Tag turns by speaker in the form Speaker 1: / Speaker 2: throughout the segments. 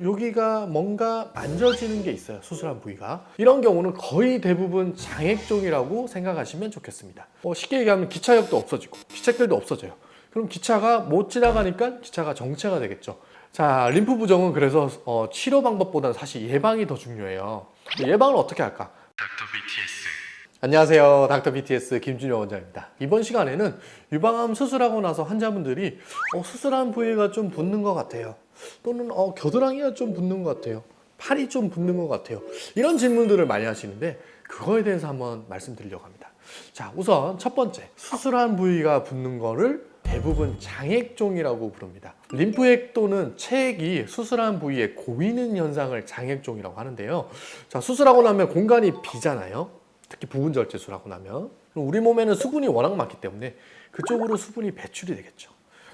Speaker 1: 여기가 뭔가 만져지는 게 있어요. 수술한 부위가. 이런 경우는 거의 대부분 장액종이라고 생각하시면 좋겠습니다. 쉽게 얘기하면 기차역도 없어지고 기찻길도 없어져요. 그럼 기차가 못 지나가니까 기차가 정체가 되겠죠. 자, 림프 부종은 그래서 치료 방법보다는 사실 예방이 더 중요해요. 예방을 어떻게 할까?
Speaker 2: 닥터 BTS.
Speaker 1: 안녕하세요. 닥터 BTS 김준영 원장입니다. 이번 시간에는 유방암 수술하고 나서 환자분들이 수술한 부위가 좀 붓는 것 같아요. 또는 겨드랑이가 좀 붓는 것 같아요. 팔이 좀 붓는 것 같아요. 이런 질문들을 많이 하시는데 그거에 대해서 한번 말씀드리려고 합니다. 자, 우선 첫 번째, 수술한 부위가 붓는 거를 대부분 장액종이라고 부릅니다. 림프액 또는 체액이 수술한 부위에 고이는 현상을 장액종이라고 하는데요. 자, 수술하고 나면 공간이 비잖아요. 특히 부분 절제술하고 나면. 우리 몸에는 수분이 워낙 많기 때문에 그쪽으로 수분이 배출이 되겠죠.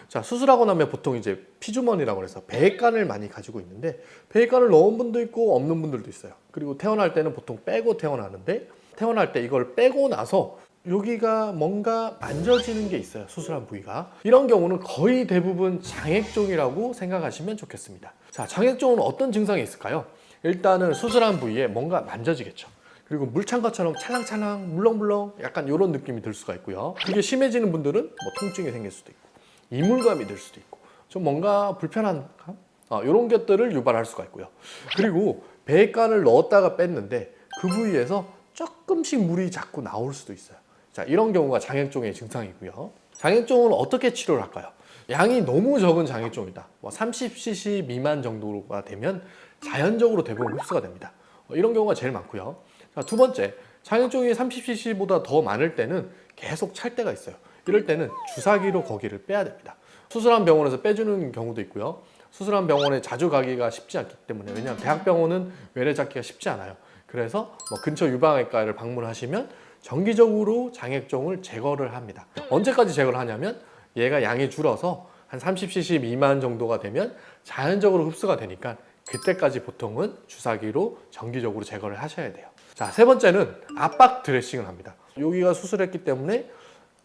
Speaker 1: 자, 수술하고 나면 보통 이제 피주머니라고 해서 배액관을 많이 가지고 있는데 배액관을 넣은 분도 있고 없는 분들도 있어요. 그리고 태어날 때는 보통 빼고 태어나는데 태어날 때 이걸 빼고 나서 여기가 뭔가 만져지는 게 있어요. 수술한 부위가. 이런 경우는 거의 대부분 장액종이라고 생각하시면 좋겠습니다. 자, 장액종은 어떤 증상이 있을까요? 일단은 수술한 부위에 뭔가 만져지겠죠. 그리고 물찬 것처럼 찰랑찰랑 물렁물렁 약간 이런 느낌이 들 수가 있고요. 그게 심해지는 분들은 뭐 통증이 생길 수도 있고 이물감이 들 수도 있고 좀 뭔가 불편한 감? 이런 것들을 유발할 수가 있고요. 그리고 배액관을 넣었다가 뺐는데 그 부위에서 조금씩 물이 자꾸 나올 수도 있어요. 자, 이런 경우가 장액종의 증상이고요. 장액종은 어떻게 치료를 할까요? 양이 너무 적은 장액종이다. 30cc 미만 정도가 되면 자연적으로 대부분 흡수가 됩니다. 이런 경우가 제일 많고요. 자, 두 번째, 장액종이 30cc보다 더 많을 때는 계속 찰 때가 있어요. 이럴 때는 주사기로 거기를 빼야 됩니다. 수술한 병원에서 빼주는 경우도 있고요. 수술한 병원에 자주 가기가 쉽지 않기 때문에, 왜냐하면 대학병원은 외래 잡기가 쉽지 않아요. 그래서 근처 유방외과를 방문하시면 정기적으로 장액종을 제거를 합니다. 언제까지 제거를 하냐면 얘가 양이 줄어서 한 30cc 미만 정도가 되면 자연적으로 흡수가 되니까 그때까지 보통은 주사기로 정기적으로 제거를 하셔야 돼요. 자, 세 번째는 압박 드레싱을 합니다. 여기가 수술했기 때문에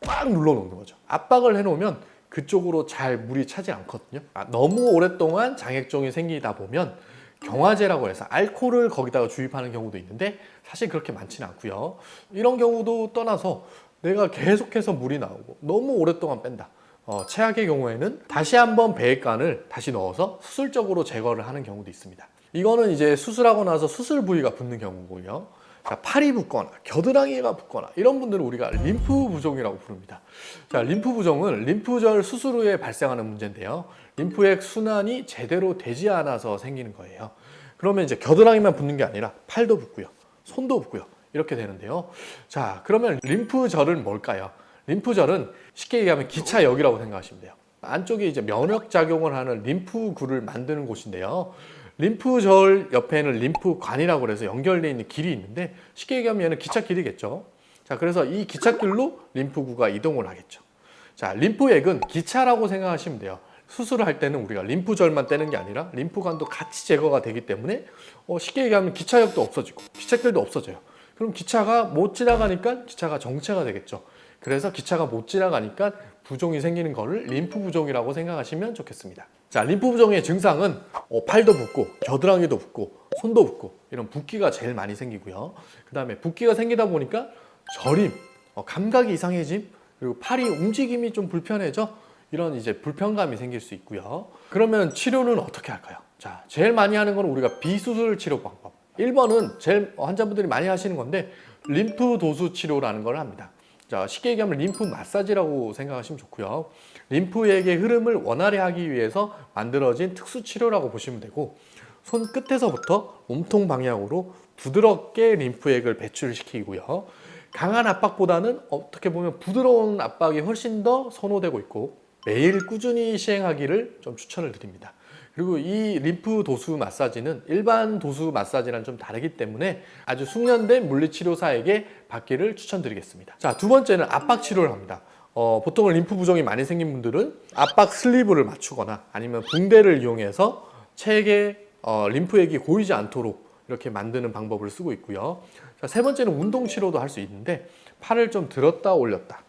Speaker 1: 꽉 눌러놓는 거죠. 압박을 해놓으면 그쪽으로 잘 물이 차지 않거든요. 너무 오랫동안 장액종이 생기다 보면 경화제라고 해서 알코올을 거기다가 주입하는 경우도 있는데 사실 그렇게 많지는 않고요. 이런 경우도 떠나서 내가 계속해서 물이 나오고 너무 오랫동안 뺀다. 최악의 경우에는 다시 한번 배액관을 다시 넣어서 수술적으로 제거를 하는 경우도 있습니다. 이거는 이제 수술하고 나서 수술 부위가 붓는 경우고요. 자, 팔이 붓거나 겨드랑이가 붓거나 이런 분들은 우리가 림프 부종이라고 부릅니다. 자, 림프 부종은 림프절 수술 후에 발생하는 문제인데요. 림프액 순환이 제대로 되지 않아서 생기는 거예요. 그러면 이제 겨드랑이만 붓는 게 아니라 팔도 붓고요. 손도 붓고요. 이렇게 되는데요. 자, 그러면 림프절은 뭘까요? 림프절은 쉽게 얘기하면 기차역이라고 생각하시면 돼요. 안쪽에 이제 면역 작용을 하는 림프구를 만드는 곳인데요. 림프절 옆에는 림프관이라고 해서 연결되어 있는 길이 있는데 쉽게 얘기하면 얘는 기찻길이겠죠. 자, 그래서 이 기찻길로 림프구가 이동을 하겠죠. 자, 림프액은 기차라고 생각하시면 돼요. 수술을 할 때는 우리가 림프절만 떼는 게 아니라 림프관도 같이 제거가 되기 때문에 쉽게 얘기하면 기차역도 없어지고 기찻길도 없어져요. 그럼 기차가 못 지나가니까 기차가 정체가 되겠죠. 그래서 기차가 못 지나가니까 부종이 생기는 거를 림프 부종이라고 생각하시면 좋겠습니다. 자, 림프 부종의 증상은 팔도 붓고 겨드랑이도 붓고 손도 붓고 이런 붓기가 제일 많이 생기고요. 그 다음에 붓기가 생기다 보니까 저림, 감각이 이상해짐, 그리고 팔이 움직임이 좀 불편해져 이런 이제 불편감이 생길 수 있고요. 그러면 치료는 어떻게 할까요? 자, 제일 많이 하는 건 우리가 비수술 치료 방법. 1번은 제일 환자분들이 많이 하시는 건데 림프 도수 치료라는 걸 합니다. 자, 쉽게 얘기하면 림프 마사지라고 생각하시면 좋고요. 림프액의 흐름을 원활히 하기 위해서 만들어진 특수 치료라고 보시면 되고 손 끝에서부터 몸통 방향으로 부드럽게 림프액을 배출시키고요. 강한 압박보다는 어떻게 보면 부드러운 압박이 훨씬 더 선호되고 있고 매일 꾸준히 시행하기를 좀 추천을 드립니다. 그리고 이 림프 도수 마사지는 일반 도수 마사지랑 좀 다르기 때문에 아주 숙련된 물리치료사에게 받기를 추천드리겠습니다. 자, 두 번째는 압박 치료를 합니다. 보통은 림프 부종이 많이 생긴 분들은 압박 슬리브를 맞추거나 아니면 붕대를 이용해서 체액에 림프액이 고이지 않도록 이렇게 만드는 방법을 쓰고 있고요. 자, 세 번째는 운동 치료도 할 수 있는데 팔을 좀 들었다 올렸다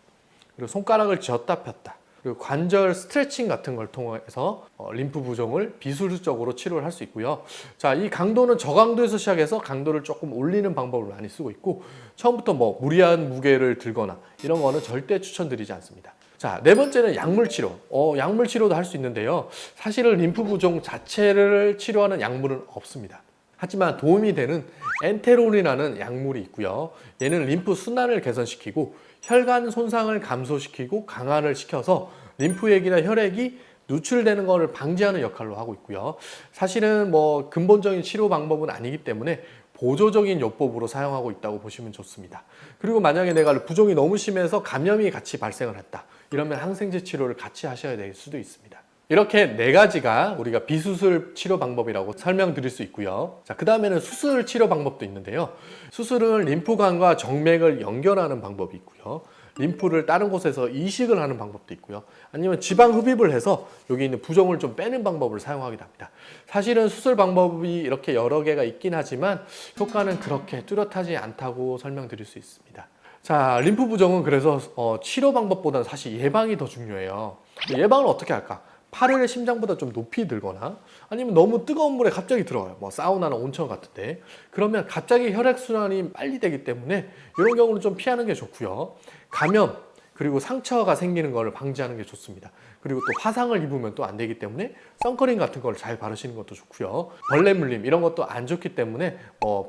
Speaker 1: 그리고 손가락을 쥐었다 폈다 그리고 관절 스트레칭 같은 걸 통해서 림프 부종을 비수술적으로 치료를 할 수 있고요. 자, 이 강도는 저강도에서 시작해서 강도를 조금 올리는 방법을 많이 쓰고 있고, 처음부터 뭐 무리한 무게를 들거나 이런 거는 절대 추천드리지 않습니다. 자, 네 번째는 약물 치료. 약물 치료도 할 수 있는데요. 사실은 림프 부종 자체를 치료하는 약물은 없습니다. 하지만 도움이 되는 엔테론이라는 약물이 있고요. 얘는 림프 순환을 개선시키고 혈관 손상을 감소시키고 강화를 시켜서 림프액이나 혈액이 누출되는 것을 방지하는 역할로 하고 있고요. 사실은 뭐 근본적인 치료 방법은 아니기 때문에 보조적인 요법으로 사용하고 있다고 보시면 좋습니다. 그리고 만약에 내가 부종이 너무 심해서 감염이 같이 발생을 했다, 이러면 항생제 치료를 같이 하셔야 될 수도 있습니다. 이렇게 네 가지가 우리가 비수술 치료 방법이라고 설명드릴 수 있고요. 자, 그 다음에는 수술 치료 방법도 있는데요. 수술은 림프관과 정맥을 연결하는 방법이 있고요. 림프를 다른 곳에서 이식을 하는 방법도 있고요. 아니면 지방 흡입을 해서 여기 있는 부종을 좀 빼는 방법을 사용하기도 합니다. 사실은 수술 방법이 이렇게 여러 개가 있긴 하지만 효과는 그렇게 뚜렷하지 않다고 설명드릴 수 있습니다. 자, 림프 부종은 그래서 치료 방법보다는 사실 예방이 더 중요해요. 예방을 어떻게 할까? 팔을 심장보다 좀 높이 들거나 아니면 너무 뜨거운 물에 갑자기 들어가요. 뭐 사우나나 온천 같은데. 그러면 갑자기 혈액순환이 빨리 되기 때문에 이런 경우는 좀 피하는 게 좋고요. 감염, 그리고 상처가 생기는 것을 방지하는 게 좋습니다. 그리고 또 화상을 입으면 또 안 되기 때문에 선크림 같은 걸 잘 바르시는 것도 좋고요. 벌레 물림 이런 것도 안 좋기 때문에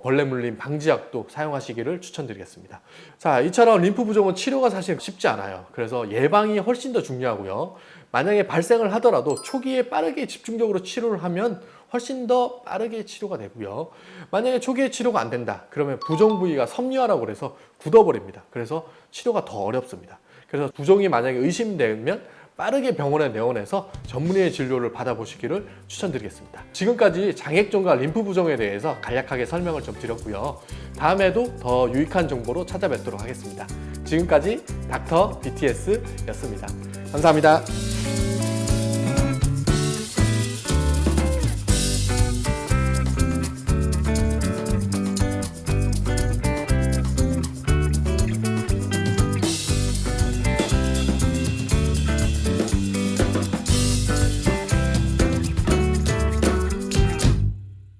Speaker 1: 벌레 물림 방지약도 사용하시기를 추천드리겠습니다. 자, 이처럼 림프 부종은 치료가 사실 쉽지 않아요. 그래서 예방이 훨씬 더 중요하고요. 만약에 발생을 하더라도 초기에 빠르게 집중적으로 치료를 하면 훨씬 더 빠르게 치료가 되고요. 만약에 초기에 치료가 안 된다, 그러면 부종 부위가 섬유화라고 그래서 굳어버립니다. 그래서 치료가 더 어렵습니다. 그래서 부종이 만약에 의심되면 빠르게 병원에 내원해서 전문의의 진료를 받아보시기를 추천드리겠습니다. 지금까지 장액종과 림프 부종에 대해서 간략하게 설명을 좀 드렸고요. 다음에도 더 유익한 정보로 찾아뵙도록 하겠습니다. 지금까지 닥터 BTS였습니다. 감사합니다.